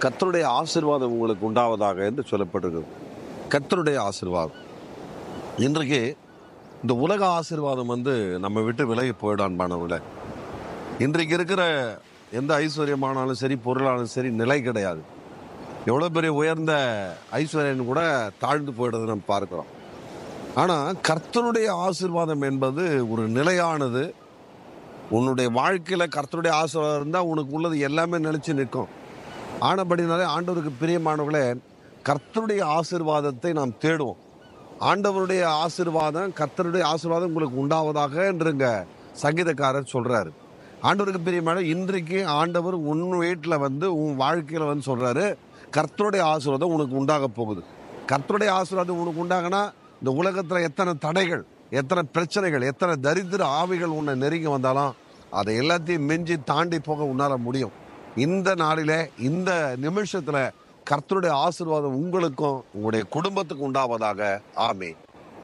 கர்த்தருடைய ஆசீர்வாதம் உங்களுக்கு உண்டாவதாக என்று சொல்லப்பட்டிருக்கிறது. கர்த்தருடைய ஆசீர்வாதம் இன்றைக்கு இந்த உலக ஆசீர்வாதம் நம்ம விட்டு விலகி போயிடான்பானவங்கள. இன்றைக்கு இருக்கிற எந்த ஐஸ்வர்யமானாலும் சரி, பொருளானாலும் சரி, நிலை கிடையாது. எவ்வளோ பெரிய உயர்ந்த ஐஸ்வர்யன் கூட தாழ்ந்து போயிடுறதை நம்ம பார்க்கிறோம். ஆனால் கர்த்தருடைய ஆசீர்வாதம் என்பது ஒரு நிலையானது. உன்னுடைய வாழ்க்கையில் கர்த்தருடைய ஆசீர்வாதம் இருந்தால் உனக்கு உள்ளது எல்லாமே நிலைச்சு நிற்கும். ஆனபடினாலே ஆண்டவருக்கு பிரியமானவர்களே, கர்த்தருடைய ஆசீர்வாதத்தை நாம் தேடுவோம். ஆண்டவருடைய ஆசீர்வாதம், கர்த்தருடைய ஆசீர்வாதம் உங்களுக்கு உண்டாவதாக என்றுங்க சங்கீதக்காரர் சொல்றாரு. ஆண்டவருக்கு பிரியமான இன்றைக்கு ஆண்டவர் உன் வீட்டில் உன் வாழ்க்கையில் சொல்றாரு, கர்த்தருடைய ஆசீர்வாதம் உனக்கு உண்டாக போகுது. கர்த்தருடைய ஆசீர்வாதம் உனக்கு உண்டாகனா இந்த உலகத்தில் எத்தனை தடைகள், எத்தனை பிரச்சனைகள், எத்தனை தரித்திர ஆவிகள் உன்னை நெருங்கி வந்தாலும் அதை எல்லாத்தையும் மிஞ்சி தாண்டி போக உன்னால முடியும். இந்த நாளிலே, இந்த நிமிஷத்துல கர்த்தருடைய ஆசீர்வாதம் உங்களுக்கும் உங்களுடைய குடும்பத்துக்கு உண்டாவதாக. ஆமென்.